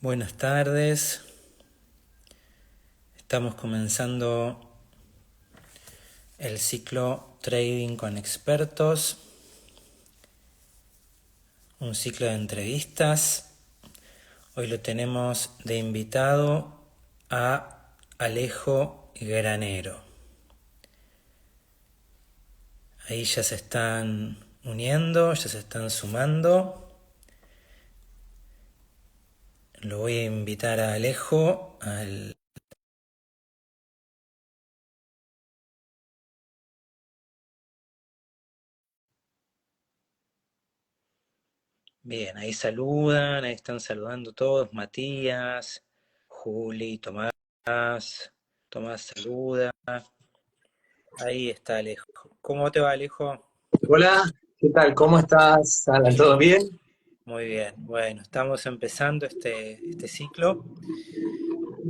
Buenas tardes, estamos comenzando el ciclo Trading con Expertos, un ciclo de entrevistas. Hoy lo tenemos de invitado a Alejo Granero. Ahí ya se están uniendo, ya se están sumando. Lo voy a invitar a Alejo al... Bien, ahí saludan, ahí están saludando todos, Matías, Juli, Tomás, Tomás saluda, ahí está Alejo. ¿Cómo te va, Alejo? Hola, ¿qué tal? ¿Cómo estás, Alan? ¿Todo bien? Muy bien, bueno, estamos empezando este ciclo.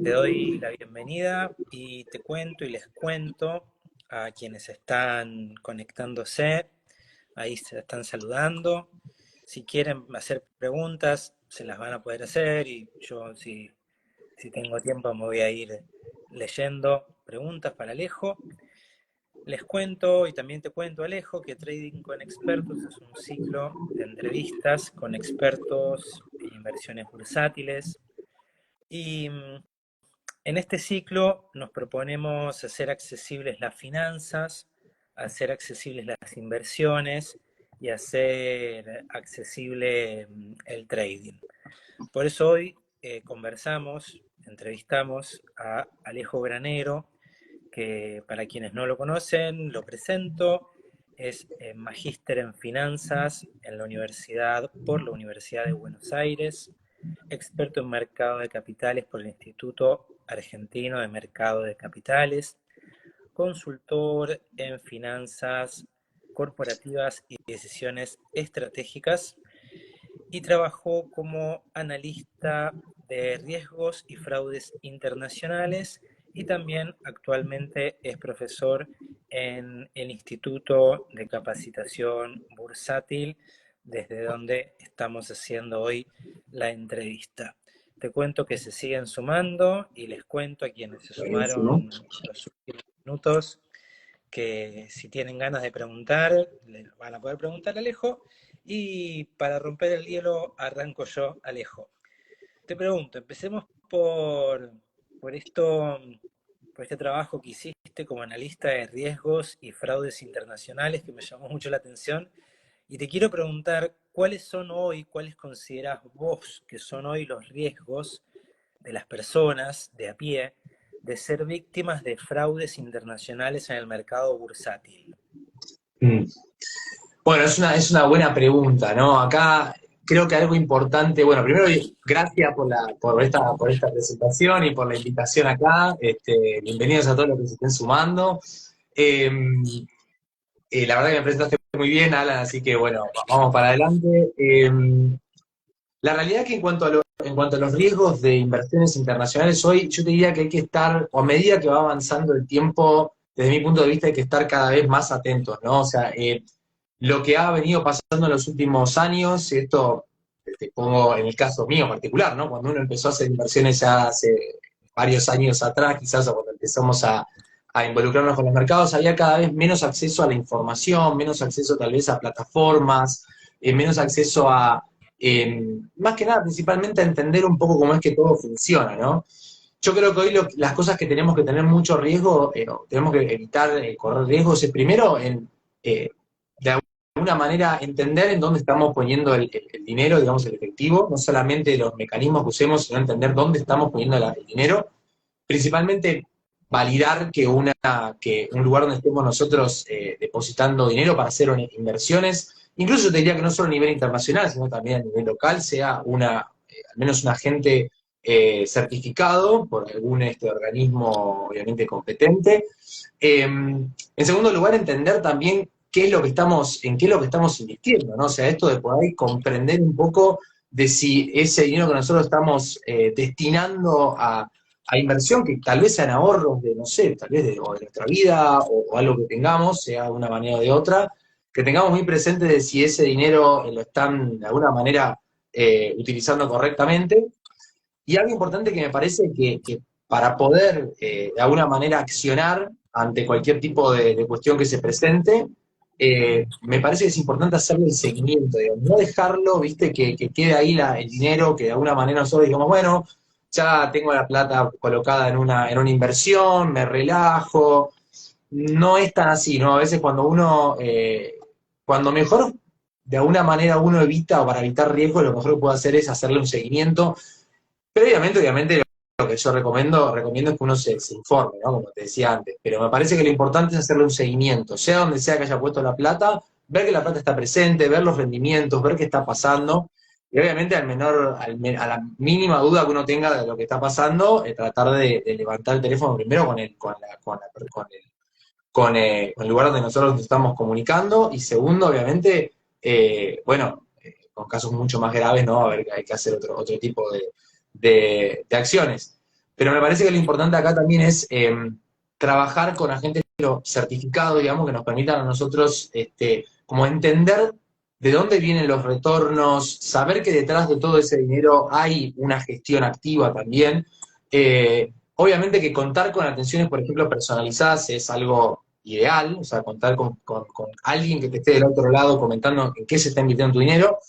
Te doy la bienvenida y te cuento y les cuento a quienes están conectándose, ahí se están saludando. Si quieren hacer preguntas, se las van a poder hacer y yo si tengo tiempo me voy a ir leyendo preguntas para Alejo. Les cuento y también te cuento, Alejo, que Trading con Expertos es un ciclo de entrevistas con expertos en inversiones bursátiles. Y en este ciclo nos proponemos hacer accesibles las finanzas, hacer accesibles las inversiones y hacer accesible el trading. Por eso hoy entrevistamos a Alejo Granero, que para quienes no lo conocen, lo presento. Es magíster en finanzas por la Universidad de Buenos Aires, experto en mercado de capitales por el Instituto Argentino de Mercado de Capitales, consultor en finanzas corporativas y decisiones estratégicas, y trabajó como analista de riesgos y fraudes internacionales, y también actualmente es profesor en el Instituto de Capacitación Bursátil, desde donde estamos haciendo hoy la entrevista. Te cuento que se siguen sumando y les cuento a quienes se Buenísimo. sumaron en los últimos minutos que si tienen ganas de preguntar, le van a poder preguntar a Alejo. Y para romper el hielo, arranco yo, Alejo. Te pregunto, empecemos por esto, por este trabajo que hiciste como analista de riesgos y fraudes internacionales, que me llamó mucho la atención. Y te quiero preguntar, cuáles considerás vos que son hoy los riesgos de las personas de a pie de ser víctimas de fraudes internacionales en el mercado bursátil? Mm. Bueno, es una buena pregunta, ¿no? Acá creo que algo importante, bueno, primero gracias por esta presentación y por la invitación acá. Bienvenidos a todos los que se estén sumando. Eh, la verdad que me presentaste muy bien, Alan, así que bueno, vamos para adelante. La realidad es que en cuanto a los riesgos de inversiones internacionales, hoy yo te diría que hay que estar, o a medida que va avanzando el tiempo, desde mi punto de vista hay que estar cada vez más atentos, ¿no? O sea, lo que ha venido pasando en los últimos años, y esto te pongo en el caso mío particular, ¿no? Cuando uno empezó a hacer inversiones ya hace varios años atrás, quizás o cuando empezamos a involucrarnos con los mercados, había cada vez menos acceso a la información, menos acceso tal vez a plataformas, menos acceso a más que nada, principalmente a entender un poco cómo es que todo funciona, ¿no? Yo creo que hoy las cosas que tenemos que tener mucho riesgo, o tenemos que evitar correr riesgos, es primero de alguna manera entender en dónde estamos poniendo el dinero, digamos, el efectivo, no solamente los mecanismos que usemos, sino entender dónde estamos poniendo el dinero, principalmente validar que un lugar donde estemos nosotros depositando dinero para hacer inversiones, incluso te diría que no solo a nivel internacional, sino también a nivel local, sea al menos un agente certificado por algún organismo obviamente competente. En segundo lugar, entender también en qué es lo que estamos invirtiendo, ¿no? O sea, esto de poder comprender un poco de si ese dinero que nosotros estamos destinando a inversión, que tal vez sean ahorros de, no sé, tal vez o de nuestra vida o algo que tengamos, sea de una manera o de otra, que tengamos muy presente de si ese dinero lo están de alguna manera utilizando correctamente. Y algo importante que me parece que para poder de alguna manera accionar ante cualquier tipo de cuestión que se presente, me parece que es importante hacerle el seguimiento, digamos, no dejarlo, viste, que quede ahí el dinero, que de alguna manera nosotros digamos, bueno, ya tengo la plata colocada en una inversión, me relajo. No es tan así, ¿no? A veces cuando mejor de alguna manera uno evita o para evitar riesgos, lo mejor que puede hacer es hacerle un seguimiento, pero obviamente lo que yo recomiendo es que uno se informe, ¿no? Como te decía antes, pero me parece que lo importante es hacerle un seguimiento, sea donde sea que haya puesto la plata, ver que la plata está presente, ver los rendimientos, ver qué está pasando, y obviamente a la mínima duda que uno tenga de lo que está pasando, tratar de levantar el teléfono primero con el lugar donde nosotros nos estamos comunicando, y segundo, obviamente, bueno, con casos mucho más graves, ¿no? A ver, hay que hacer otro tipo de acciones. Pero me parece que lo importante acá también es trabajar con agentes certificados, digamos, que nos permitan a nosotros como entender de dónde vienen los retornos, saber que detrás de todo ese dinero hay una gestión activa también. Obviamente que contar con atenciones, por ejemplo, personalizadas es algo ideal, o sea, contar con alguien que te esté del otro lado comentando en qué se está invirtiendo tu dinero.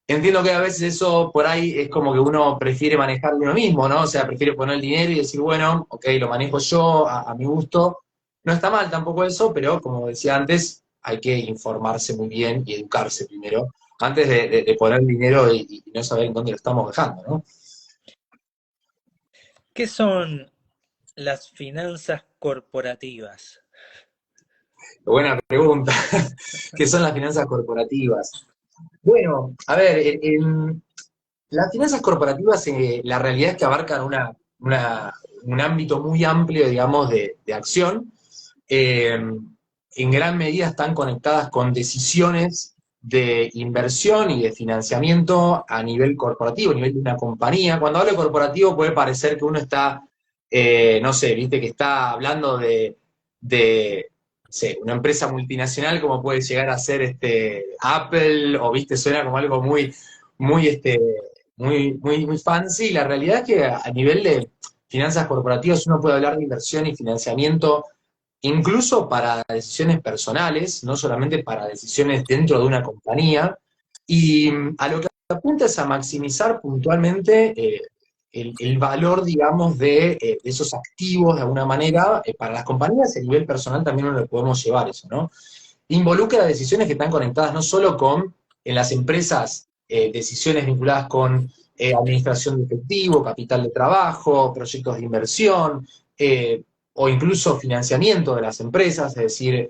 Entiendo que a veces eso por ahí es como que uno prefiere manejarlo uno mismo, ¿no? O sea, prefiere poner el dinero y decir, bueno, ok, lo manejo yo a mi gusto. No está mal tampoco eso, pero como decía antes, hay que informarse muy bien y educarse primero, antes de poner el dinero y no saber en dónde lo estamos dejando, ¿no? ¿Qué son las finanzas corporativas? Buena pregunta. ¿Qué son las finanzas corporativas? Bueno, a ver, las finanzas corporativas, la realidad es que abarcan un ámbito muy amplio, digamos, de acción. Eh, en gran medida están conectadas con decisiones de inversión y de financiamiento a nivel corporativo, a nivel de una compañía. Cuando hablo de corporativo puede parecer que uno está, no sé, viste, que está hablando de no sé, una empresa multinacional como puede llegar a ser Apple, o viste, suena como algo muy, muy fancy. La realidad es que a nivel de finanzas corporativas uno puede hablar de inversión y financiamiento incluso para decisiones personales, no solamente para decisiones dentro de una compañía, y a lo que apunta es a maximizar puntualmente el valor, digamos, de esos activos de alguna manera para las compañías. A nivel personal también no lo podemos llevar eso, ¿no? Involucra decisiones que están conectadas no solo con, en las empresas, decisiones vinculadas con administración de efectivo, capital de trabajo, proyectos de inversión, o incluso financiamiento de las empresas, es decir,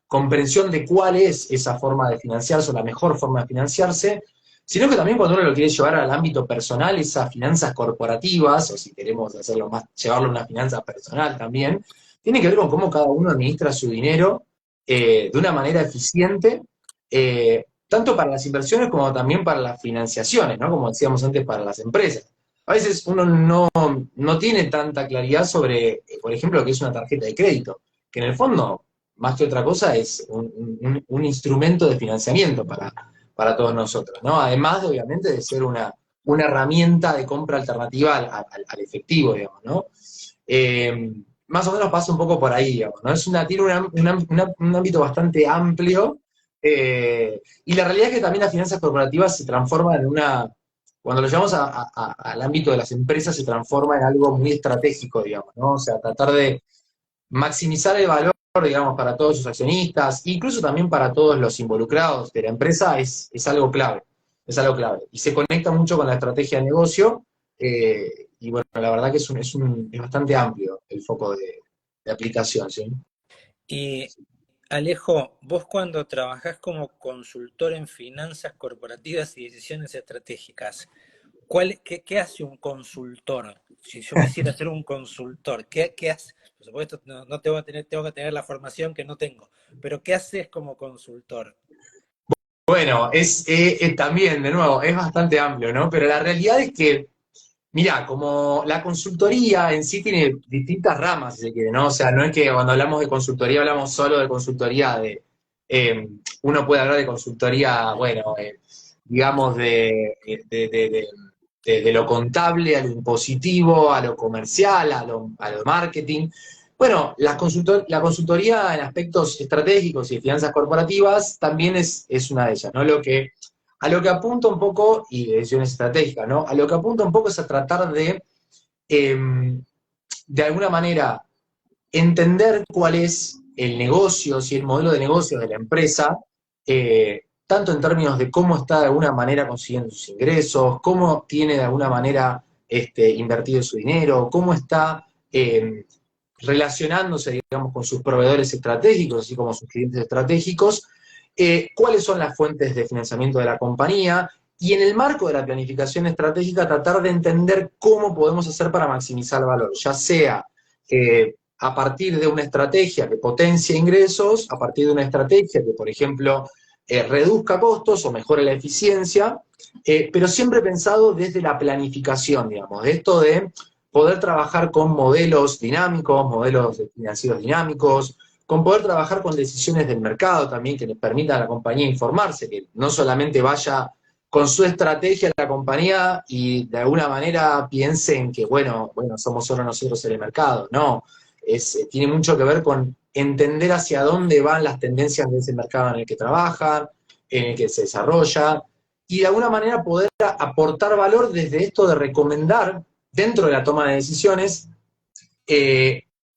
comprensión de cuál es esa forma de financiarse o la mejor forma de financiarse, sino que también cuando uno lo quiere llevar al ámbito personal, esas finanzas corporativas, o si queremos hacerlo más, llevarlo a una finanza personal también, tiene que ver con cómo cada uno administra su dinero de una manera eficiente, tanto para las inversiones como también para las financiaciones, ¿no? Como decíamos antes, para las empresas. A veces uno no tiene tanta claridad sobre, por ejemplo, lo que es una tarjeta de crédito, que en el fondo, más que otra cosa, es un instrumento de financiamiento para todos nosotros, ¿no? Además, obviamente, de ser una herramienta de compra alternativa al efectivo, digamos, ¿no? Eh, Más o menos pasa un poco por ahí, digamos, ¿no? Tiene un ámbito bastante amplio, y la realidad es que también las finanzas corporativas se transforman cuando lo llevamos al ámbito de las empresas, se transforma en algo muy estratégico, digamos, ¿no? O sea, tratar de maximizar el valor, digamos, para todos sus accionistas, incluso también para todos los involucrados de la empresa, es algo clave, es algo clave. Y se conecta mucho con la estrategia de negocio, y bueno, la verdad que es bastante amplio el foco de aplicación, ¿sí? Y Alejo, vos cuando trabajás como consultor en finanzas corporativas y decisiones estratégicas, qué hace un consultor? Si yo quisiera ser un consultor, ¿qué hace? Por supuesto, no tengo que tener la formación que no tengo, pero ¿qué haces como consultor? Bueno, también, de nuevo, es bastante amplio, ¿no? Pero la realidad es que, mira, como la consultoría en sí tiene distintas ramas, si se quiere, ¿no? O sea, no es que cuando hablamos de consultoría hablamos solo de consultoría uno puede hablar de consultoría, bueno, digamos, desde lo contable a lo impositivo, a lo comercial, a lo marketing. Bueno, la consultoría en aspectos estratégicos y de finanzas corporativas también es una de ellas, ¿no? A lo que apunta un poco, y de decisiones estratégicas, ¿no? A lo que apunta un poco es a tratar de alguna manera, entender cuál es el negocio, si el modelo de negocio de la empresa, tanto en términos de cómo está de alguna manera consiguiendo sus ingresos, cómo tiene de alguna manera invertido su dinero, cómo está relacionándose, digamos, con sus proveedores estratégicos, así como sus clientes estratégicos, cuáles son las fuentes de financiamiento de la compañía, y en el marco de la planificación estratégica tratar de entender cómo podemos hacer para maximizar el valor, ya sea a partir de una estrategia que potencie ingresos, a partir de una estrategia que, por ejemplo, reduzca costos o mejore la eficiencia, pero siempre pensado desde la planificación, digamos, de esto de poder trabajar con modelos dinámicos, modelos financieros dinámicos, con poder trabajar con decisiones del mercado también que les permita a la compañía informarse, que no solamente vaya con su estrategia a la compañía y de alguna manera piensen que, bueno, somos solo nosotros en el mercado. No, tiene mucho que ver con entender hacia dónde van las tendencias de ese mercado en el que trabajan, en el que se desarrolla, y de alguna manera poder aportar valor desde esto de recomendar, dentro de la toma de decisiones,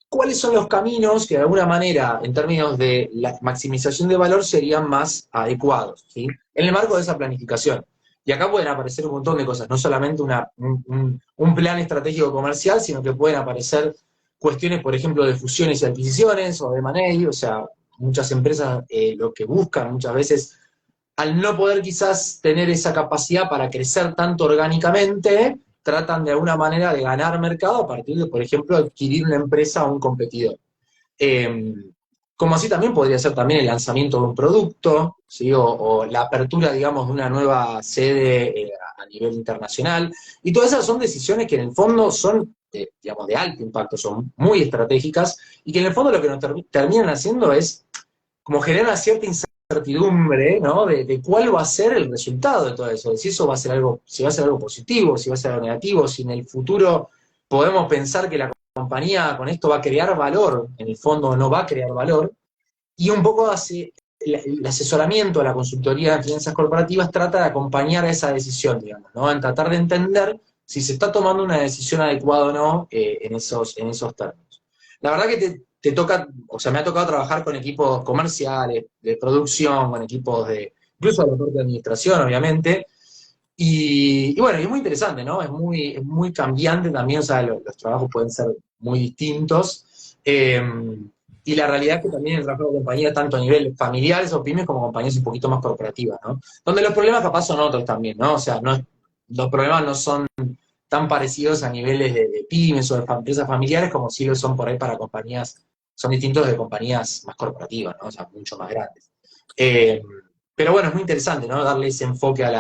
cuáles son los caminos que de alguna manera, en términos de la maximización de valor, serían más adecuados, ¿sí? En el marco de esa planificación. Y acá pueden aparecer un montón de cosas, no solamente un plan estratégico comercial, sino que pueden aparecer cuestiones, por ejemplo, de fusiones y adquisiciones o de M&A, o sea, muchas empresas lo que buscan muchas veces, al no poder quizás tener esa capacidad para crecer tanto orgánicamente, tratan de alguna manera de ganar mercado a partir de, por ejemplo, adquirir una empresa o un competidor. Eh, Como así también podría ser también el lanzamiento de un producto, ¿sí? O la apertura, digamos, de una nueva sede a nivel internacional. Y todas esas son decisiones que en el fondo son, digamos, de alto impacto, son muy estratégicas, y que en el fondo lo que nos terminan haciendo es como generar una cierta incertidumbre, ¿no? De cuál va a ser el resultado de todo eso, de si eso va a ser algo, si va a ser algo positivo, si va a ser algo negativo, si en el futuro podemos pensar que la compañía con esto va a crear valor, en el fondo no va a crear valor, y un poco hace el asesoramiento a la consultoría de finanzas corporativas trata de acompañar a esa decisión, digamos, ¿no? En tratar de entender si se está tomando una decisión adecuada o no en esos términos. La verdad que te toca, o sea, me ha tocado trabajar con equipos comerciales, de producción, con equipos incluso de la parte de administración, obviamente, y bueno, y es muy interesante, ¿no? Es muy cambiante también, o sea, los trabajos pueden ser muy distintos. Y la realidad es que también el trabajo de compañías, tanto a nivel familiares o pymes, como compañías un poquito más corporativas, ¿no? Donde los problemas capaz son otros también, ¿no? O sea, los problemas no son tan parecidos a niveles de pymes o de empresas familiares como sí lo son por ahí para compañías, son distintos de compañías más corporativas, ¿no? O sea, mucho más grandes. Eh, pero bueno, es muy interesante, ¿no? Darle ese enfoque al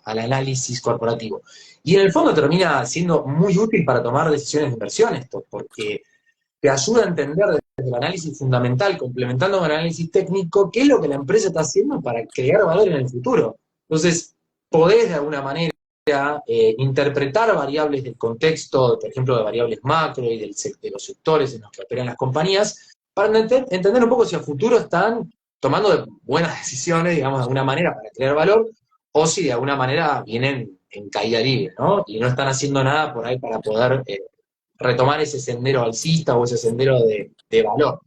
análisis corporativo. Y en el fondo termina siendo muy útil para tomar decisiones de inversión esto, porque te ayuda a entender desde el análisis fundamental, complementando con el análisis técnico, qué es lo que la empresa está haciendo para crear valor en el futuro. Entonces, podés de alguna manera interpretar variables del contexto, por ejemplo, de variables macro y de los sectores en los que operan las compañías, para entender un poco si a futuro están tomando buenas decisiones, digamos, de alguna manera para crear valor, o si de alguna manera vienen en caída libre, ¿no? Y no están haciendo nada por ahí para poder retomar ese sendero alcista o ese sendero de valor.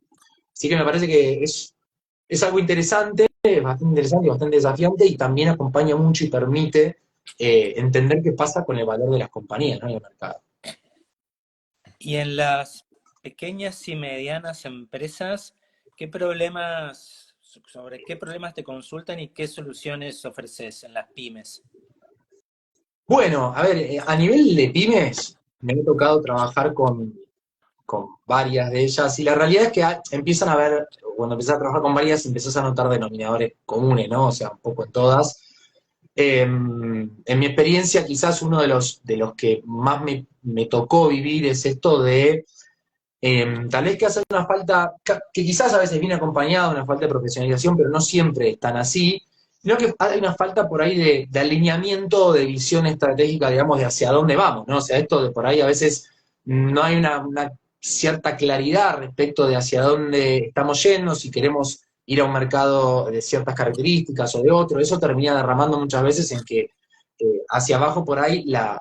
Así que me parece que es algo interesante, es bastante interesante y bastante desafiante, y también acompaña mucho y permite entender qué pasa con el valor de las compañías, ¿no? En el mercado. Y en las pequeñas y medianas empresas, sobre qué problemas te consultan y qué soluciones ofreces en las pymes? Bueno, a ver, a nivel de pymes, me ha tocado trabajar con varias de ellas, y la realidad es que empiezan a ver, cuando empiezas a trabajar con varias, empiezas a notar denominadores comunes, ¿no? O sea, un poco en todas. En mi experiencia, quizás uno de los que más me tocó vivir es esto de tal vez que hace una falta, que quizás a veces viene acompañada de una falta de profesionalización, pero no siempre es tan así, sino que hay una falta por ahí de alineamiento, de visión estratégica, digamos, de hacia dónde vamos, ¿no? O sea, esto de por ahí a veces no hay una cierta claridad respecto de hacia dónde estamos yendo, si queremos ir a un mercado de ciertas características o de otro, eso termina derramando muchas veces en que hacia abajo por ahí las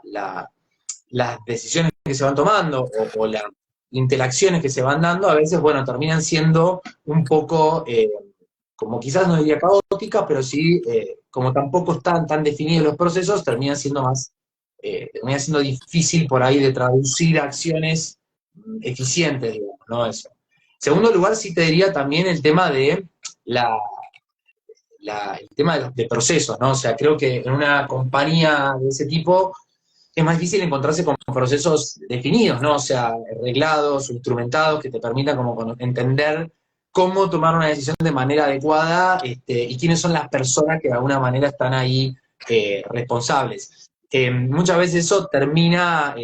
decisiones que se van tomando o las interacciones que se van dando, a veces, bueno, terminan siendo un poco, como quizás no diría caóticas, pero sí, como tampoco están tan definidos los procesos, termina siendo difícil por ahí de traducir acciones eficientes, digamos, ¿no? Eso. En segundo lugar, sí te diría también el tema de el tema de procesos, ¿no? O sea, creo que en una compañía de ese tipo es más difícil encontrarse con procesos definidos, ¿no? O sea, reglados o instrumentados que te permitan como entender cómo tomar una decisión de manera adecuada, y quiénes son las personas que de alguna manera están ahí responsables. Muchas veces eso termina,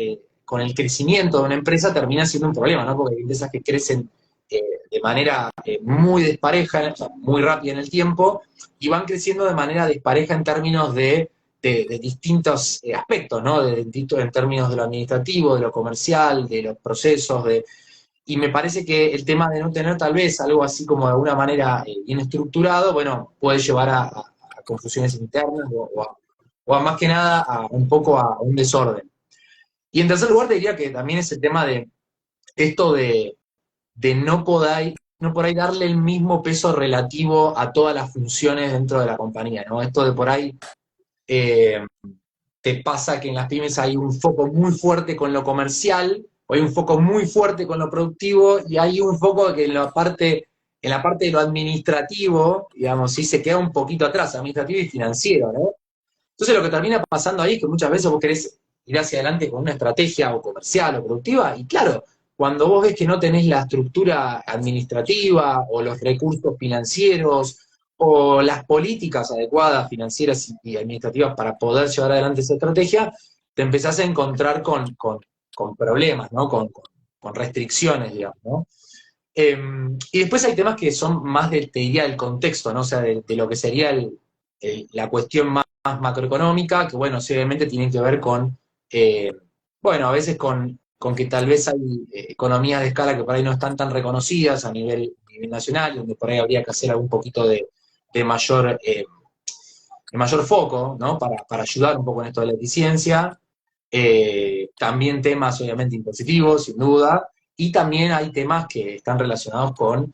con el crecimiento de una empresa, termina siendo un problema, ¿no? Porque hay empresas que crecen de manera muy despareja, o sea, muy rápida en el tiempo, y van creciendo de manera despareja en términos de distintos aspectos, ¿no? En términos de lo administrativo, de lo comercial, de los procesos, y me parece que el tema de no tener tal vez algo así como de alguna manera bien estructurado, bueno, puede llevar a confusiones internas o a más que nada a un poco a un desorden. Y en tercer lugar te diría que también es el tema de esto de no por ahí darle el mismo peso relativo a todas las funciones dentro de la compañía, ¿no? Esto de por ahí eh, te pasa que en las pymes hay un foco muy fuerte con lo comercial, o hay un foco muy fuerte con lo productivo, y hay un foco que en la parte de lo administrativo, digamos, sí se queda un poquito atrás, administrativo y financiero, ¿no? Entonces lo que termina pasando ahí es que muchas veces vos querés ir hacia adelante con una estrategia o comercial o productiva, y claro, cuando vos ves que no tenés la estructura administrativa o los recursos financieros o las políticas adecuadas financieras y administrativas para poder llevar adelante esa estrategia, te empezás a encontrar con problemas, ¿no? Con restricciones, digamos, ¿no? Y después hay temas que son más, te diría, del contexto, ¿no? O sea, de lo que sería la cuestión más macroeconómica, que bueno, sí, obviamente tienen que ver bueno, a veces con que tal vez hay economías de escala que por ahí no están tan reconocidas a nivel nacional, donde por ahí habría que hacer algún poquito de mayor, de mayor foco, ¿no? Para ayudar un poco en esto de la eficiencia. También temas, obviamente, impositivos, sin duda, y también hay temas que están relacionados bueno,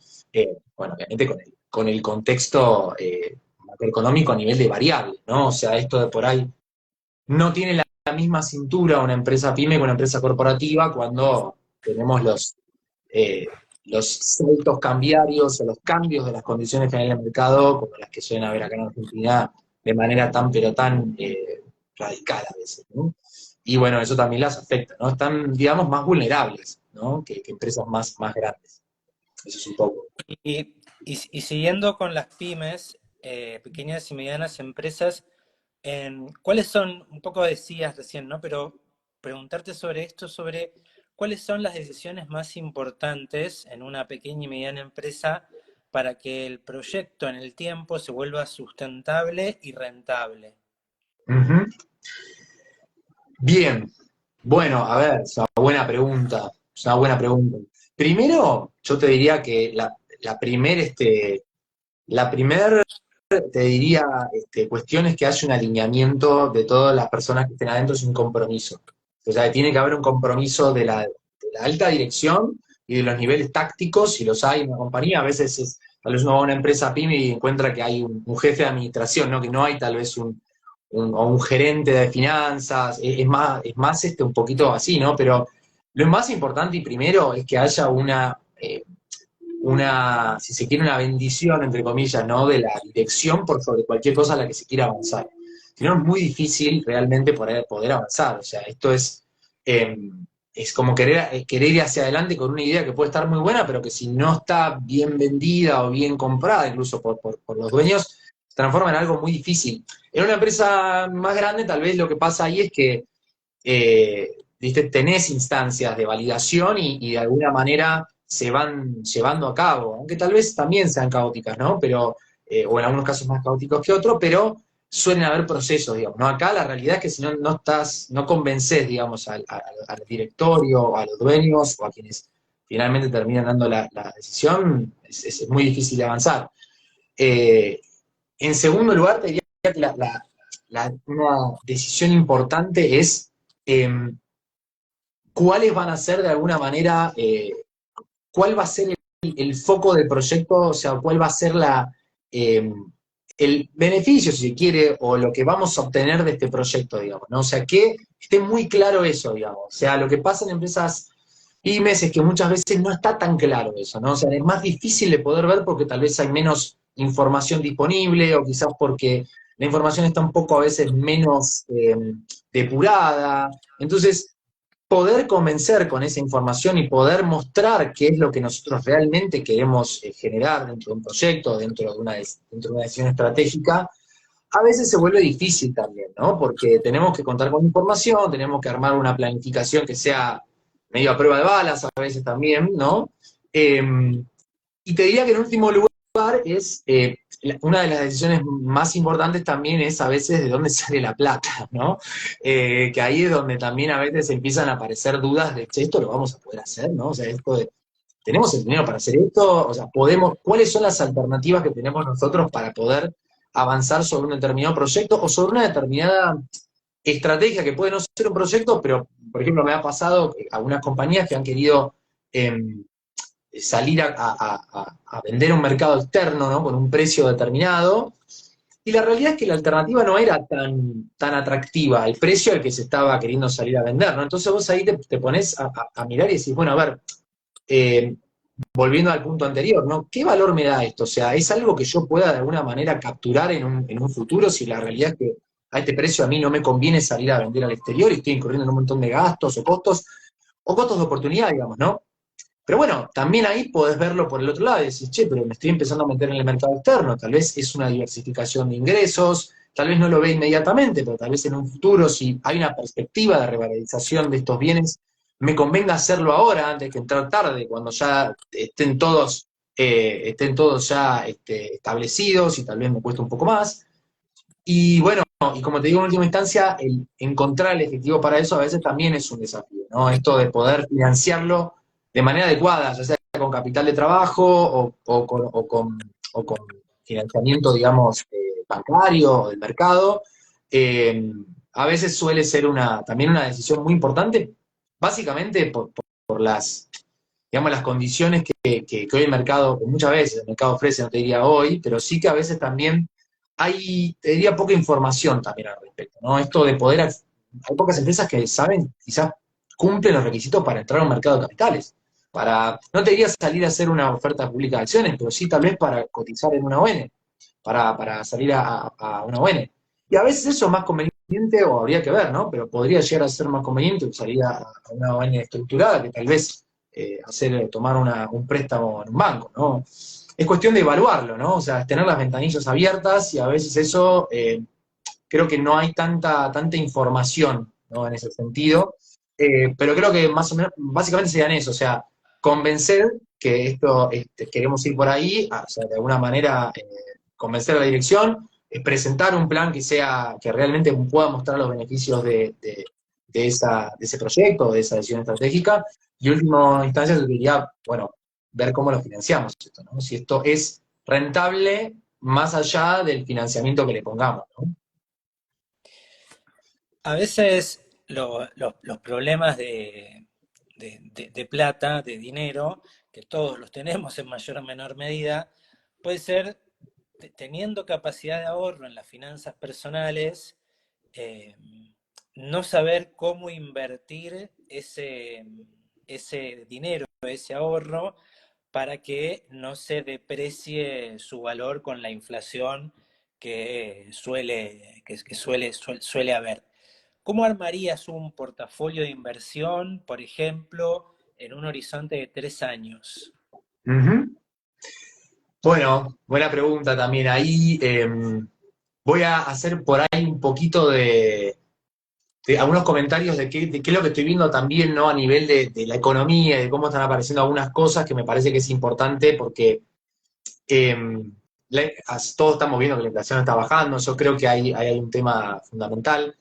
obviamente con el contexto macroeconómico a nivel de variables, ¿no? O sea, esto de por ahí no tiene la misma cintura una empresa pyme que una empresa corporativa cuando tenemos eh, los saltos cambiarios o los cambios de las condiciones generales del mercado, como las que suelen haber acá en Argentina, de manera tan, pero tan radical a veces, ¿no? Y bueno, eso también las afecta, ¿no? Están, digamos, más vulnerables, ¿no? Que empresas más grandes. Eso es un poco. Y siguiendo con las pymes, pequeñas y medianas empresas, ¿cuáles son, un poco decías recién, ¿no? Pero preguntarte sobre esto, sobre cuáles son las decisiones más importantes en una pequeña y mediana empresa para que el proyecto en el tiempo se vuelva sustentable y rentable. Ujú. Bien, bueno, a ver, es una buena pregunta, es una buena pregunta. Primero, yo te diría que la primer, te diría, cuestión es que haya un alineamiento de todas las personas que estén adentro sin compromiso. O sea, tiene que haber un compromiso de la alta dirección y de los niveles tácticos, si los hay en una compañía. A veces tal vez uno va a una empresa pyme y encuentra que hay un jefe de administración, ¿no? Que no hay tal vez o un gerente de finanzas, es más un poquito así, ¿no? Pero lo más importante y primero es que haya si se quiere, una bendición, entre comillas, ¿no? De la dirección por sobre cualquier cosa a la que se quiera avanzar. Si no, es muy difícil realmente poder avanzar. O sea, esto eh, es como querer ir hacia adelante con una idea que puede estar muy buena, pero que si no está bien vendida o bien comprada, incluso por los dueños, se transforma en algo muy difícil. En una empresa más grande, tal vez lo que pasa ahí es que ¿viste? Tenés instancias de validación y de alguna manera se van llevando a cabo, aunque tal vez también sean caóticas, ¿no? Pero o en algunos casos más caóticos que otros, pero suelen haber procesos, digamos, ¿no? Acá la realidad es que si no convences, digamos, al directorio, a los dueños, o a quienes finalmente terminan dando la decisión, es muy difícil de avanzar. En segundo lugar, te diría que una decisión importante es cuáles van a ser de alguna manera, cuál va a ser el foco del proyecto, o sea, cuál va a ser eh, el beneficio, si se quiere, o lo que vamos a obtener de este proyecto, digamos, ¿no? O sea, que esté muy claro eso, digamos. O sea, lo que pasa en empresas pymes es que muchas veces no está tan claro eso, ¿no? O sea, es más difícil de poder ver porque tal vez hay menos información disponible, o quizás porque la información está un poco a veces menos depurada. Entonces, poder convencer con esa información y poder mostrar qué es lo que nosotros realmente queremos generar dentro de un proyecto, dentro de una decisión estratégica, a veces se vuelve difícil también, ¿no? Porque tenemos que contar con información, tenemos que armar una planificación que sea medio a prueba de balas a veces también, ¿no? Eh, y te diría que en último lugar es, una de las decisiones más importantes también es a veces de dónde sale la plata, ¿no? Que ahí es donde también a veces empiezan a aparecer dudas de, che, esto lo vamos a poder hacer, ¿no? O sea, esto de, ¿tenemos el dinero para hacer esto? O sea, ¿cuáles son las alternativas que tenemos nosotros para poder avanzar sobre un determinado proyecto o sobre una determinada estrategia que puede no ser un proyecto, pero, por ejemplo, me ha pasado que algunas compañías que han querido salir a vender a un mercado externo, ¿no? Con un precio determinado, y la realidad es que la alternativa no era tan atractiva, el precio al que se estaba queriendo salir a vender, ¿no? Entonces vos ahí te pones a mirar y decís, bueno, a ver, eh, volviendo al punto anterior, ¿no? ¿Qué valor me da esto? O sea, ¿es algo que yo pueda de alguna manera capturar en un futuro si la realidad es que a este precio a mí no me conviene salir a vender al exterior y estoy incurriendo en un montón de gastos o costos de oportunidad, digamos, ¿no? Pero bueno, también ahí podés verlo por el otro lado y decís, che, pero me estoy empezando a meter en el mercado externo, tal vez es una diversificación de ingresos, tal vez no lo ve inmediatamente, pero tal vez en un futuro, si hay una perspectiva de revalorización de estos bienes, me convenga hacerlo ahora antes que entrar tarde, cuando ya estén todos ya establecidos y tal vez me cueste un poco más. Y bueno, y como te digo en última instancia, el encontrar el efectivo para eso a veces también es un desafío, ¿no? Esto de poder financiarlo de manera adecuada, ya sea con capital de trabajo o con financiamiento, digamos, bancario o del mercado, eh, a veces suele ser también una decisión muy importante, básicamente por digamos, las condiciones que hoy el mercado, que muchas veces el mercado ofrece, no te diría hoy, pero sí que a veces también hay, te diría, poca información también al respecto, ¿no? Esto de poder, hay pocas empresas que saben, quizás cumplen los requisitos para entrar a un mercado de capitales. No te diría salir a hacer una oferta pública de acciones, pero sí tal vez para cotizar en una ON, para salir a una ON. Y a veces eso es más conveniente, o habría que ver, ¿no? Pero podría llegar a ser más conveniente salir a una ON estructurada que tal vez tomar un préstamo en un banco, ¿no? Es cuestión de evaluarlo, ¿no? O sea, tener las ventanillas abiertas y a veces eso, creo que no hay tanta información, ¿no? En ese sentido. Pero creo que más o menos, básicamente serían eso, o sea, convencer que esto, queremos ir por ahí, o sea, de alguna manera convencer a la dirección, presentar un plan que realmente pueda mostrar los beneficios de ese proyecto, de esa decisión estratégica, y en última instancia yo diría, bueno, ver cómo lo financiamos esto, ¿no? Si esto es rentable más allá del financiamiento que le pongamos, ¿no? A veces los problemas de plata, de dinero, que todos los tenemos en mayor o menor medida, puede ser teniendo capacidad de ahorro en las finanzas personales, eh, no saber cómo invertir ese dinero, ese ahorro, para que no se deprecie su valor con la inflación que suele haber. ¿Cómo armarías un portafolio de inversión, por ejemplo, en un horizonte de 3 años? Ujú. Bueno, buena pregunta también. Ahí voy a hacer por ahí un poquito de algunos comentarios de qué es lo que estoy viendo también, ¿no? A nivel de la economía y de cómo están apareciendo algunas cosas que me parece que es importante porque eh, todos estamos viendo que la inflación está bajando, yo creo que hay un tema fundamental.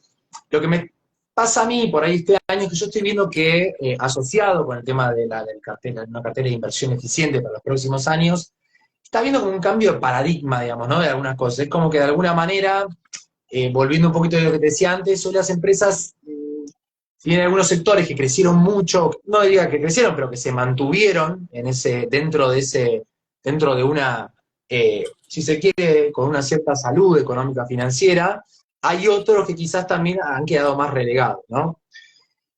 Lo que me pasa a mí por ahí este año es que yo estoy viendo que, asociado con el tema de una cartera de inversión eficiente para los próximos años, está viendo como un cambio de paradigma, digamos, ¿no? De algunas cosas. Es como que de alguna manera, volviendo un poquito de lo que te decía antes, hoy las empresas, tienen algunos sectores que crecieron mucho, no diría que crecieron, pero que se mantuvieron dentro de una, si se quiere, con una cierta salud económica financiera. Hay otros que quizás también han quedado más relegados, ¿no?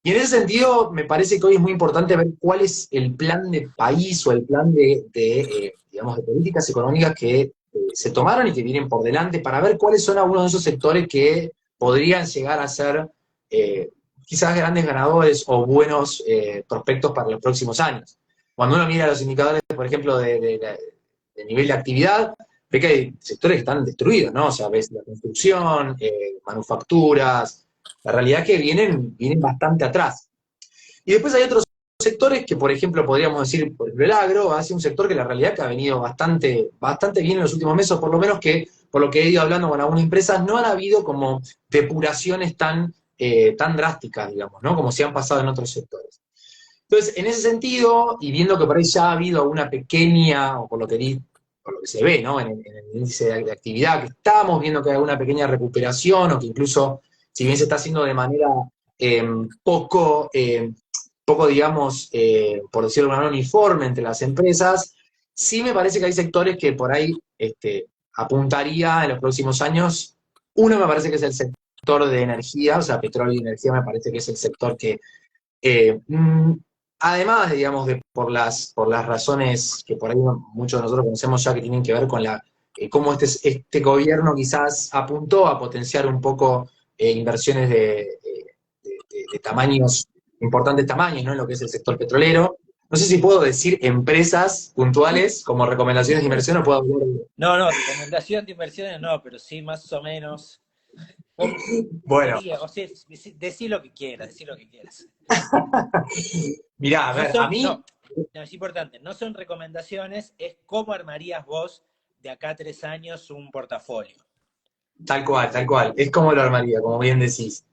Y en ese sentido, me parece que hoy es muy importante ver cuál es el plan de país o el plan digamos, de políticas económicas que, se tomaron y que vienen por delante, para ver cuáles son algunos de esos sectores que podrían llegar a ser, eh, quizás grandes ganadores o buenos, prospectos para los próximos años. Cuando uno mira los indicadores, por ejemplo, de nivel de actividad, ve que hay sectores que están destruidos, ¿no? O sea, ves la construcción, manufacturas, la realidad es que vienen bastante atrás. Y después hay otros sectores que, por ejemplo, podríamos decir, por ejemplo, el agro, ha sido un sector que la realidad que ha venido bastante bien en los últimos meses, por lo menos que, por lo que he ido hablando con algunas empresas, no han habido como depuraciones tan drásticas, digamos, ¿no? Como se han pasado en otros sectores. Entonces, en ese sentido, y viendo que por ahí ya ha habido una pequeña, o por lo que se ve, ¿no? En el índice de actividad, que estamos viendo que hay una pequeña recuperación, o que incluso, si bien se está haciendo de manera, eh, poco, eh, poco, digamos, por decirlo de una manera, uniforme entre las empresas, sí me parece que hay sectores que por ahí, apuntaría en los próximos años. Uno me parece que es el sector de energía, o sea, petróleo y energía me parece que es el sector que, eh, mm, además, digamos, por las razones que por ahí muchos de nosotros conocemos ya, que tienen que ver con cómo este gobierno quizás apuntó a potenciar un poco, inversiones de tamaños, importantes tamaños, ¿no? En lo que es el sector petrolero. No sé si puedo decir empresas puntuales como recomendaciones de inversión, o puedo hablar No, no, recomendación de inversiones no, pero sí más o menos. Vos bueno, diría, o sea, decí lo que quieras, decí lo que quieras. mirá, a No ver, a son, mí, no, no, es importante, no son recomendaciones, es cómo armarías vos de acá a 3 años un portafolio. tal cual, es como lo armaría, como bien decís.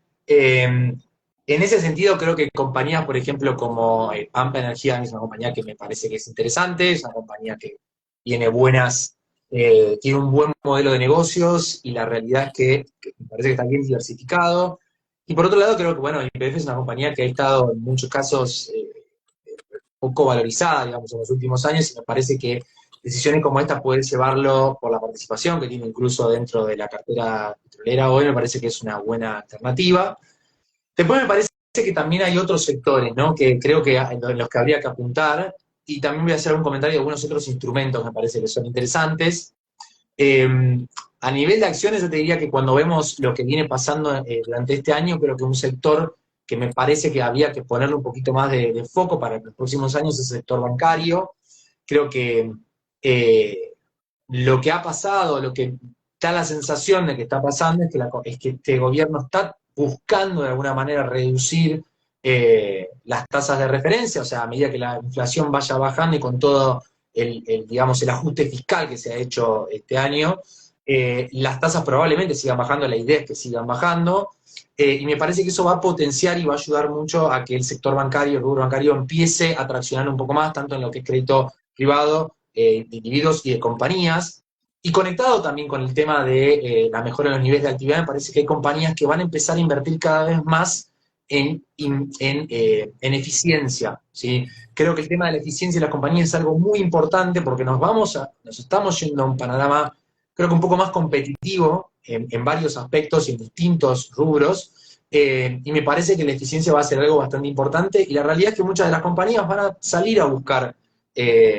En ese sentido, creo que compañías, por ejemplo, como, Pampa Energía, es una compañía que me parece que es interesante, es una compañía que tiene tiene un buen modelo de negocios, y la realidad es que me parece que está bien diversificado. Y por otro lado, creo que, bueno, YPF es una compañía que ha estado en muchos casos, poco valorizada, digamos, en los últimos años, y me parece que decisiones como esta, poder llevarlo por la participación que tiene incluso dentro de la cartera petrolera hoy, me parece que es una buena alternativa. Después me parece que también hay otros sectores, ¿no? Que creo que en los que habría que apuntar, y también voy a hacer un comentario de algunos otros instrumentos que me parece que son interesantes. Eh, a nivel de acciones, yo te diría que cuando vemos lo que viene pasando, durante este año, creo que un sector que me parece que había que ponerle un poquito más de foco para los próximos años es el sector bancario. Creo que, lo que ha pasado, lo que da la sensación de que está pasando, es que este gobierno está buscando de alguna manera reducir, las tasas de referencia, o sea, a medida que la inflación vaya bajando y con todo digamos, el ajuste fiscal que se ha hecho este año, las tasas probablemente sigan bajando, la idea es que sigan bajando, y me parece que eso va a potenciar y va a ayudar mucho a que el sector bancario, el rubro bancario, empiece a traccionar un poco más, tanto en lo que es crédito privado, de individuos y de compañías. Y conectado también con el tema de, la mejora en los niveles de actividad, me parece que hay compañías que van a empezar a invertir cada vez más en eficiencia, ¿sí? Creo que el tema de la eficiencia de las compañías es algo muy importante, porque nos estamos yendo a un panorama, creo que un poco más competitivo en varios aspectos y en distintos rubros, y me parece que la eficiencia va a ser algo bastante importante, y la realidad es que muchas de las compañías van a salir a buscar,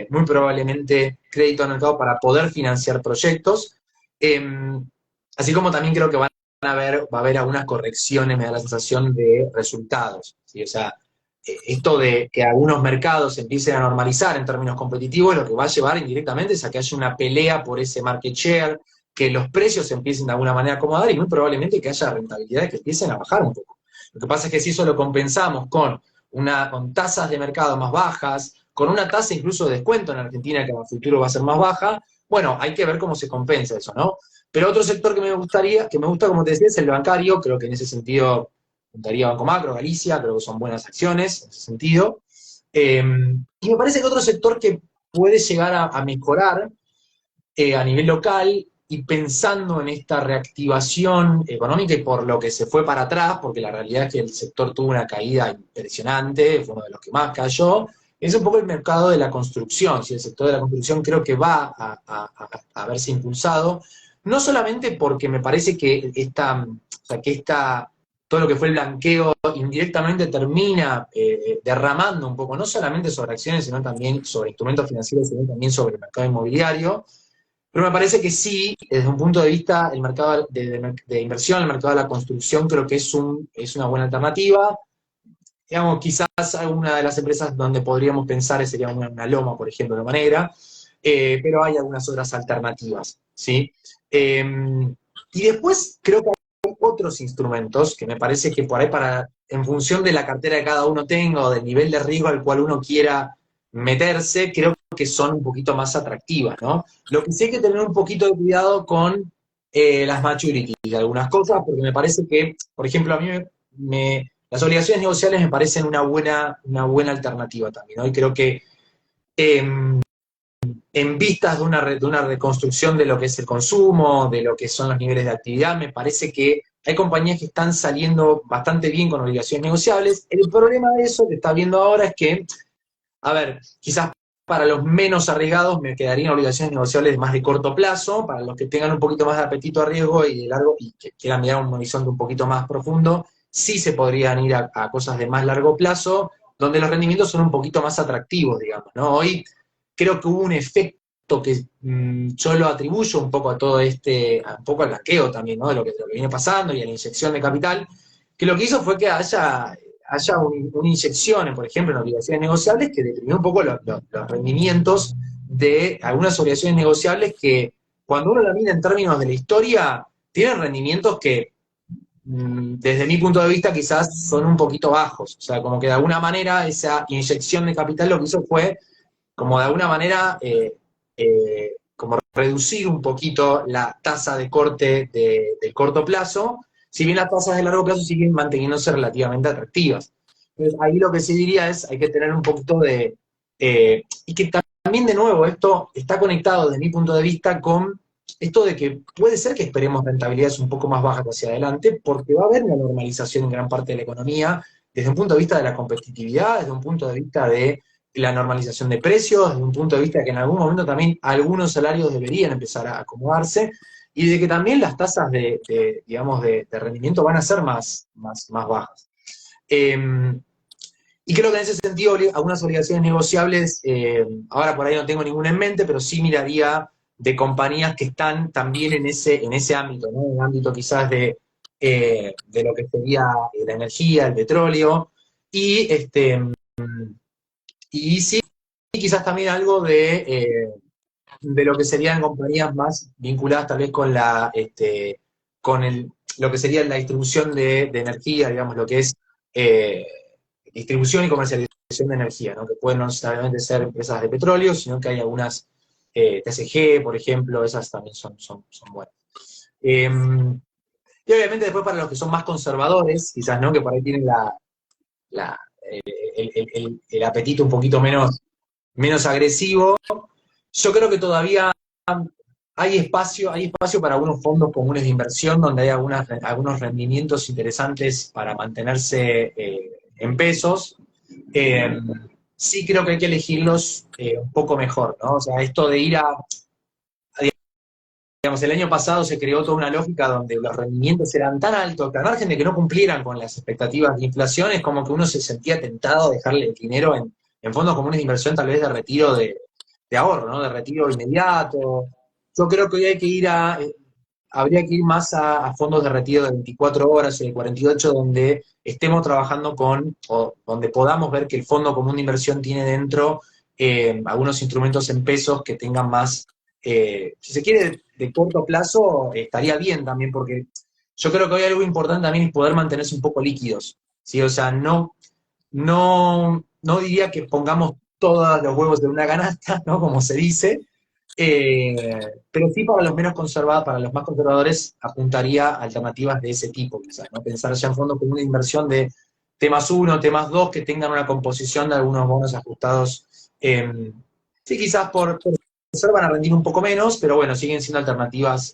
muy probablemente, crédito al mercado para poder financiar proyectos, eh, así como también creo que va a haber algunas correcciones, me da la sensación, de resultados, ¿sí? O sea, esto de que algunos mercados empiecen a normalizar en términos competitivos, lo que va a llevar indirectamente es a que haya una pelea por ese market share, que los precios se empiecen de alguna manera a acomodar, y muy probablemente que haya rentabilidades que empiecen a bajar un poco. Lo que pasa es que si eso lo compensamos con tasas de mercado más bajas, con una tasa incluso de descuento en Argentina que a futuro va a ser más baja, bueno, hay que ver cómo se compensa eso, ¿no? Pero otro sector que me gusta, como te decía, es el bancario. Creo que en ese sentido puntaría Banco Macro, Galicia, creo que son buenas acciones en ese sentido. Y me parece que otro sector que puede llegar a mejorar a nivel local y pensando en esta reactivación económica y por lo que se fue para atrás, porque la realidad es que el sector tuvo una caída impresionante, fue uno de los que más cayó, es un poco el mercado de la construcción. Si el sector de la construcción creo que va a verse impulsado, no solamente porque me parece que todo lo que fue el blanqueo indirectamente termina derramando un poco, no solamente sobre acciones, sino también sobre instrumentos financieros, sino también sobre el mercado inmobiliario. Pero me parece que sí, desde un punto de vista, el mercado de inversión, el mercado de la construcción, creo que es una buena alternativa. Digamos, quizás alguna de las empresas donde podríamos pensar sería una Loma, por ejemplo, Loma Negra, pero hay algunas otras alternativas, ¿sí? Y después creo que hay otros instrumentos que me parece que por ahí en función de la cartera que cada uno tenga o del nivel de riesgo al cual uno quiera meterse, creo que son un poquito más atractivas, ¿no? Lo que sí hay que tener un poquito de cuidado con las maturities de algunas cosas, porque me parece que, por ejemplo, a mí las obligaciones negociables me parecen una buena alternativa también, ¿no? Y creo que eh, en vistas de una reconstrucción de lo que es el consumo, de lo que son los niveles de actividad, me parece que hay compañías que están saliendo bastante bien con obligaciones negociables. El problema de eso que está viendo ahora es que, a ver, quizás para los menos arriesgados me quedarían obligaciones negociables más de corto plazo, para los que tengan un poquito más de apetito a riesgo y de largo y que quieran mirar un horizonte un poquito más profundo, sí se podrían ir a cosas de más largo plazo, donde los rendimientos son un poquito más atractivos, digamos, ¿no? Hoy creo que hubo un efecto que yo lo atribuyo un poco a todo un poco al blanqueo también, ¿no? De lo que viene pasando y a la inyección de capital, que lo que hizo fue que haya una inyección, por ejemplo, en obligaciones negociables que determinó un poco los rendimientos de algunas obligaciones negociables que, cuando uno la mira en términos de la historia, tienen rendimientos que, desde mi punto de vista, quizás son un poquito bajos. O sea, como que de alguna manera esa inyección de capital lo que hizo fue, como de alguna manera, como reducir un poquito la tasa de corte del corto plazo, si bien las tasas de largo plazo siguen manteniéndose relativamente atractivas. Entonces, ahí lo que sí diría es, hay que tener un poquito y que también, de nuevo, esto está conectado, desde mi punto de vista, con esto de que puede ser que esperemos rentabilidades un poco más bajas hacia adelante, porque va a haber una normalización en gran parte de la economía, desde un punto de vista de la competitividad, desde un punto de vista de la normalización de precios, desde un punto de vista de que en algún momento también algunos salarios deberían empezar a acomodarse, y de que también las tasas digamos, de rendimiento van a ser más bajas. Y creo que en ese sentido algunas obligaciones negociables, ahora por ahí no tengo ninguna en mente, pero sí miraría de compañías que están también en ese ámbito, ¿no? En el ámbito quizás de lo que sería la energía, el petróleo, y, y sí, quizás también algo de lo que serían compañías más vinculadas tal vez con lo que sería la distribución de energía, digamos, lo que es eh, distribución y comercialización de energía, ¿no? Que pueden no necesariamente ser empresas de petróleo, sino que hay algunas, TSG, por ejemplo, esas también son buenas. Y obviamente después para los que son más conservadores, quizás, ¿no? Que por ahí tienen la, el apetito un poquito menos agresivo, yo creo que todavía hay espacio para algunos fondos comunes de inversión donde hay algunos rendimientos interesantes para mantenerse en pesos. Eh, sí creo que hay que elegirlos un poco mejor, ¿no? O sea, esto de digamos, el año pasado se creó toda una lógica donde los rendimientos eran tan altos que, al margen de que no cumplieran con las expectativas de inflación, es como que uno se sentía tentado a dejarle el dinero en fondos comunes de inversión, tal vez de retiro de ahorro, ¿no? De retiro inmediato. Yo creo que hoy habría que ir más a fondos de retiro de 24 horas y de 48, donde estemos trabajando o donde podamos ver que el fondo común de inversión tiene dentro algunos instrumentos en pesos que tengan más, si se quiere, de corto plazo, estaría bien también, porque yo creo que hoy algo importante también es poder mantenerse un poco líquidos, ¿sí? O sea, no diría que pongamos todos los huevos de una canasta, ¿no? Como se dice, Pero sí para los menos conservados, para los más conservadores, apuntaría a alternativas de ese tipo, quizás, ¿no? Pensar ya en fondo como una inversión de T+1, T+2, que tengan una composición de algunos bonos ajustados. Sí, quizás por ser van a rendir un poco menos, pero bueno, siguen siendo alternativas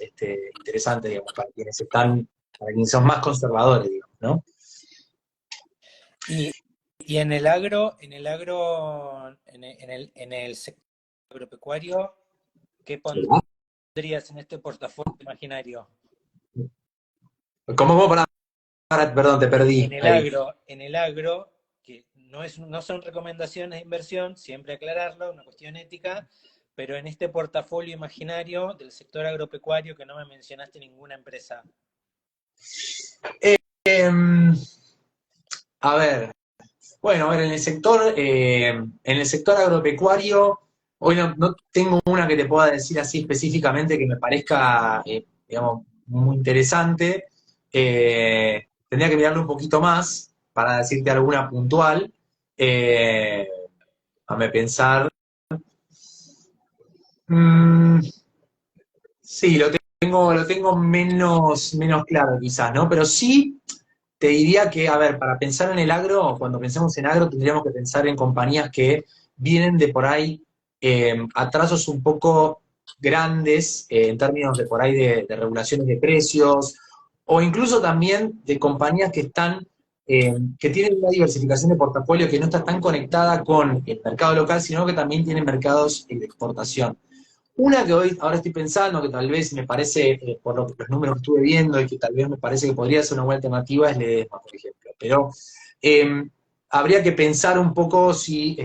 interesantes, digamos, para quienes son más conservadores, digamos, ¿no? Y, y en el sector agropecuario, ¿qué pondrías en este portafolio imaginario? ¿Cómo perdón, te En perdí el ahí? agro, en el agro, que no son recomendaciones de inversión, siempre aclararlo, una cuestión ética, pero en este portafolio imaginario del sector agropecuario que no me mencionaste ninguna empresa. Em, a ver, bueno, a ver, en el sector agropecuario, hoy no tengo una que te pueda decir así específicamente que me parezca, digamos, muy interesante. Tendría que mirarlo un poquito más para decirte alguna puntual. Eh, Déjame pensar. Mm, sí, lo tengo menos claro quizás, ¿no? Pero sí te diría que, a ver, para pensar en el agro, cuando pensemos en agro, tendríamos que pensar en compañías que vienen de por ahí atrasos un poco grandes en términos de por ahí de regulaciones de precios, o incluso también de compañías que tienen una diversificación de portafolio que no está tan conectada con el mercado local, sino que también tienen mercados de exportación. Una que ahora estoy pensando, que tal vez me parece, por los números que estuve viendo, y que tal vez me parece que podría ser una buena alternativa, es Ledesma, por ejemplo. Pero eh, habría que pensar un poco si,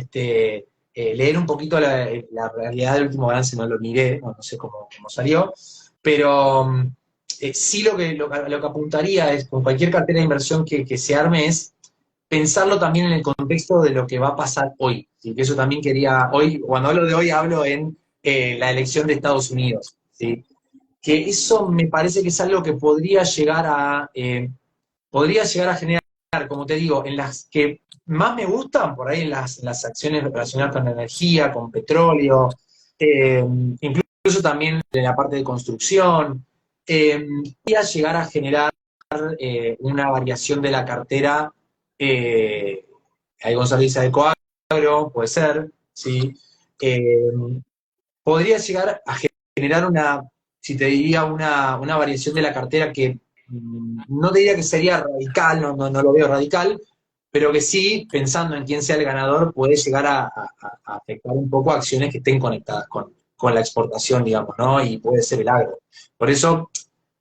leer un poquito la realidad del último balance, no lo miré, no sé cómo salió, pero sí lo que apuntaría es, con cualquier cartera de inversión que se arme, es pensarlo también en el contexto de lo que va a pasar hoy. ¿Sí? Que eso también hoy, cuando hablo de hoy, hablo en la elección de Estados Unidos. ¿Sí? Que eso me parece que es algo que podría llegar a generar, como te digo, en las que más me gustan, por ahí en las acciones relacionadas con la energía, con petróleo, incluso también en la parte de construcción, podría llegar a generar una variación de la cartera. eh, Ahí Gonzalo dice de Coagro, puede ser, ¿sí? Eh, Podría llegar a generar si te diría, una variación de la cartera que no te diría que sería radical, no lo veo radical, pero que sí, pensando en quién sea el ganador, puede llegar a afectar un poco acciones que estén conectadas con la exportación, digamos, ¿no? Y puede ser el agro. Por eso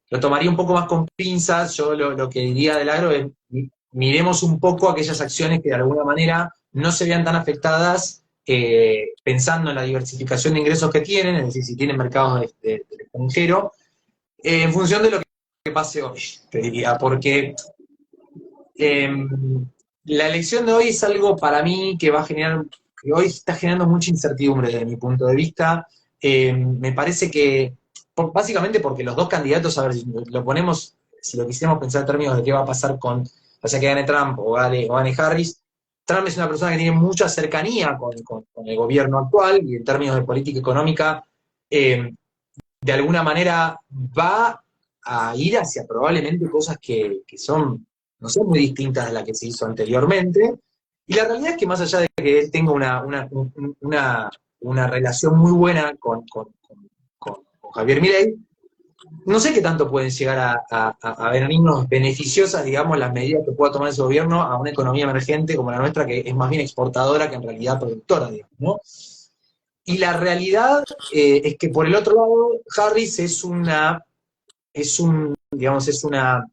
lo tomaría un poco más con pinzas. Yo lo que diría del agro es, miremos un poco aquellas acciones que de alguna manera no se vean tan afectadas, pensando en la diversificación de ingresos que tienen, es decir, si tienen mercados del extranjero, en función de lo que pase hoy, te diría, porque eh, la elección de hoy es algo para mí que hoy está generando mucha incertidumbre desde mi punto de vista. Me parece que, básicamente porque los dos candidatos, a ver, si lo quisiéramos pensar en términos de qué va a pasar ya sea que gane Trump o gane Harris, Trump es una persona que tiene mucha cercanía con el gobierno actual y en términos de política económica, eh, de alguna manera va a ir hacia probablemente cosas que no son muy distintas de las que se hizo anteriormente. Y la realidad es que más allá de que él tenga una relación muy buena con Javier Milei, no sé qué tanto pueden llegar a venirnos beneficiosas, digamos, las medidas que pueda tomar ese gobierno a una economía emergente como la nuestra, que es más bien exportadora que en realidad productora, digamos, ¿no? Y la realidad es que por el otro lado, Harris digamos, es una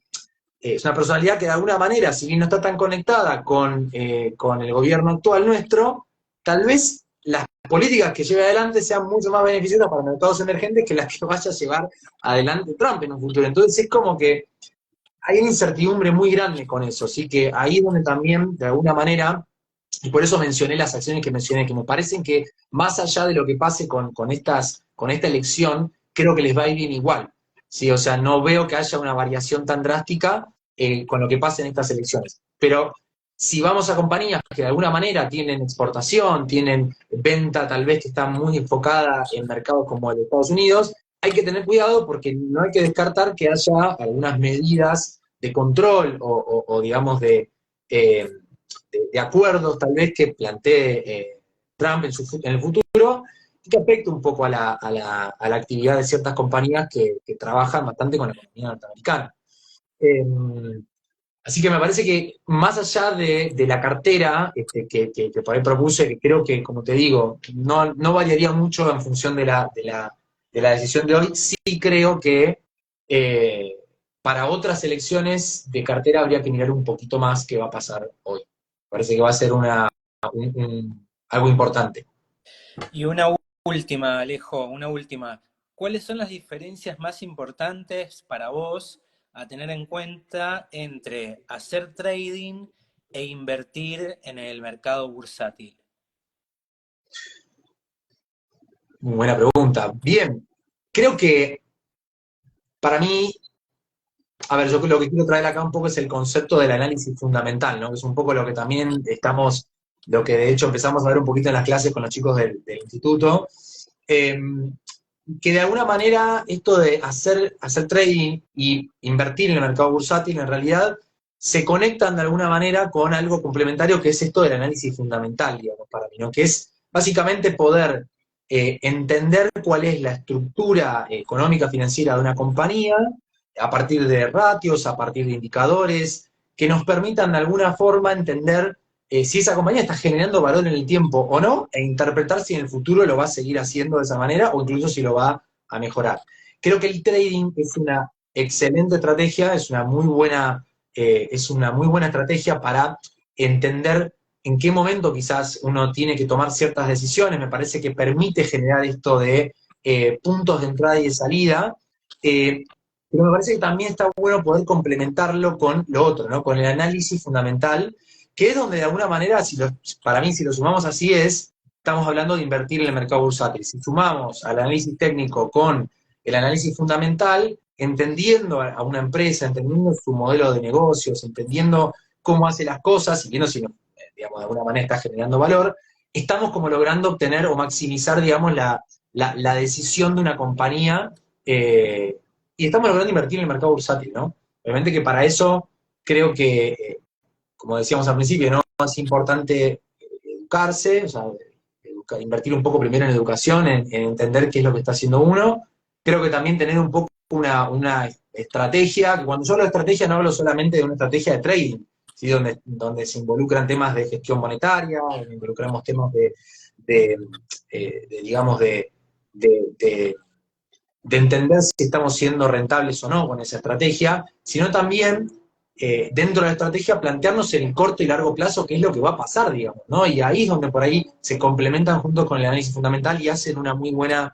personalidad que de alguna manera, si bien no está tan conectada con el gobierno actual nuestro, tal vez las políticas que lleve adelante sean mucho más beneficiosas para mercados emergentes que las que vaya a llevar adelante Trump en un futuro. Entonces es como que hay una incertidumbre muy grande con eso, así que ahí es donde también, de alguna manera, y por eso mencioné las acciones que mencioné, que me parecen que más allá de lo que pase con esta elección, creo que les va a ir bien igual. ¿Sí? O sea, no veo que haya una variación tan drástica con lo que pase en estas elecciones. Pero Si vamos a compañías que de alguna manera tienen exportación, tienen venta tal vez que está muy enfocada en mercados como el de Estados Unidos, hay que tener cuidado porque no hay que descartar que haya algunas medidas de control o digamos, de acuerdos tal vez que plantee Trump en el futuro y que afecte un poco a la actividad de ciertas compañías que trabajan bastante con la economía norteamericana. Eh, Así que me parece que más allá de la cartera que por ahí propuse, que creo que, como te digo, no variaría mucho en función de la decisión de hoy, sí creo que eh, para otras elecciones de cartera habría que mirar un poquito más qué va a pasar hoy. Parece que va a ser algo importante. Y una última, Alejo, una última. ¿Cuáles son las diferencias más importantes para vos a tener en cuenta entre hacer trading e invertir en el mercado bursátil? Muy buena pregunta. Bien, creo que para mí, a ver, yo lo que quiero traer acá un poco es el concepto del análisis fundamental, ¿no? Que es un poco lo que también lo que de hecho empezamos a ver un poquito en las clases con los chicos del instituto, eh, que de alguna manera esto de hacer trading y invertir en el mercado bursátil en realidad se conectan de alguna manera con algo complementario que es esto del análisis fundamental, digamos, para mí, ¿no? Que es básicamente poder entender cuál es la estructura económica financiera de una compañía a partir de ratios, a partir de indicadores, que nos permitan de alguna forma entender si esa compañía está generando valor en el tiempo o no, e interpretar si en el futuro lo va a seguir haciendo de esa manera o incluso si lo va a mejorar. Creo que el trading es una excelente estrategia, es una muy buena estrategia para entender en qué momento quizás uno tiene que tomar ciertas decisiones. Me parece que permite generar esto de puntos de entrada y de salida. Pero me parece que también está bueno poder complementarlo con lo otro, ¿no? Con el análisis fundamental, que es donde de alguna manera, para mí, si lo sumamos así, estamos hablando de invertir en el mercado bursátil. Si sumamos al análisis técnico con el análisis fundamental, entendiendo a una empresa, entendiendo su modelo de negocios, entendiendo cómo hace las cosas y viendo si, digamos, de alguna manera está generando valor, estamos como logrando obtener o maximizar, digamos, la decisión de una compañía y estamos logrando invertir en el mercado bursátil, ¿no? Obviamente que para eso creo que, como decíamos al principio, ¿no? Es importante educarse, o sea, invertir un poco primero en educación, en entender qué es lo que está haciendo uno. Creo que también tener un poco una estrategia, que cuando yo hablo de estrategia no hablo solamente de una estrategia de trading, ¿sí? Donde se involucran temas de gestión monetaria, donde involucramos temas digamos, de entender si estamos siendo rentables o no con esa estrategia, sino también dentro de la estrategia plantearnos en el corto y largo plazo qué es lo que va a pasar, digamos, ¿no? Y ahí es donde por ahí se complementan junto con el análisis fundamental y hacen una muy buena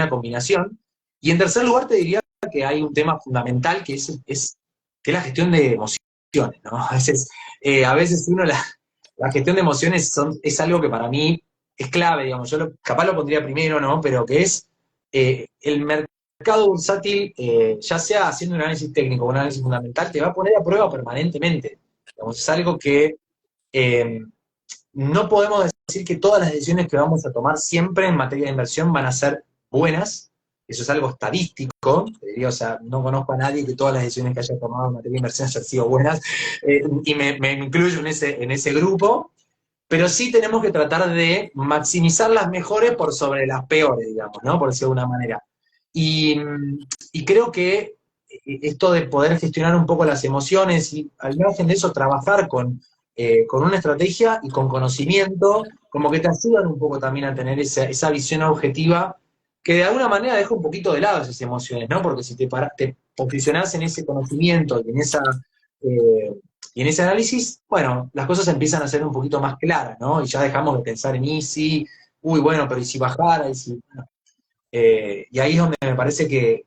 combinación. Y en tercer lugar te diría que hay un tema fundamental que es la gestión de emociones, ¿no? A veces la gestión de emociones es algo que para mí es clave, digamos, capaz lo pondría primero, ¿no? Pero que es el mercado bursátil, ya sea haciendo un análisis técnico o un análisis fundamental, te va a poner a prueba permanentemente. Digamos, es algo que eh, no podemos decir que todas las decisiones que vamos a tomar siempre en materia de inversión van a ser buenas. Eso es algo estadístico, te diría, o sea, no conozco a nadie que todas las decisiones que haya tomado en materia de inversión hayan sido buenas, y me incluyo en ese grupo, pero sí tenemos que tratar de maximizar las mejores por sobre las peores, digamos, ¿no? Por decirlo de alguna manera. Y, y creo que esto de poder gestionar un poco las emociones y al margen de eso trabajar con una estrategia y con conocimiento, como que te ayudan un poco también a tener esa visión objetiva que de alguna manera deja un poquito de lado esas emociones, ¿no? Porque si te posicionás en ese conocimiento eh, y en ese análisis, bueno, las cosas empiezan a ser un poquito más claras, ¿no? Y ya dejamos de pensar en easy, uy, bueno, pero ¿y si bajara? Bueno, y ahí es donde me parece que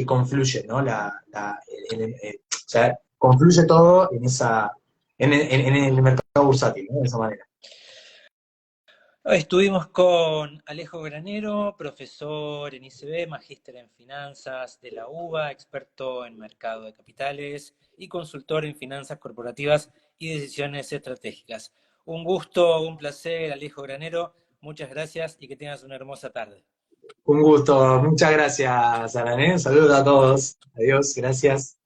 confluye, ¿no? O sea, confluye todo en el mercado bursátil, ¿no? De esa manera. Hoy estuvimos con Alejo Granero, profesor en ICB, magíster en finanzas de la UBA, experto en mercado de capitales y consultor en finanzas corporativas y decisiones estratégicas. Un gusto, un placer, Alejo Granero. Muchas gracias y que tengas una hermosa tarde. Un gusto, muchas gracias, Alané. Saludos a todos. Adiós, gracias.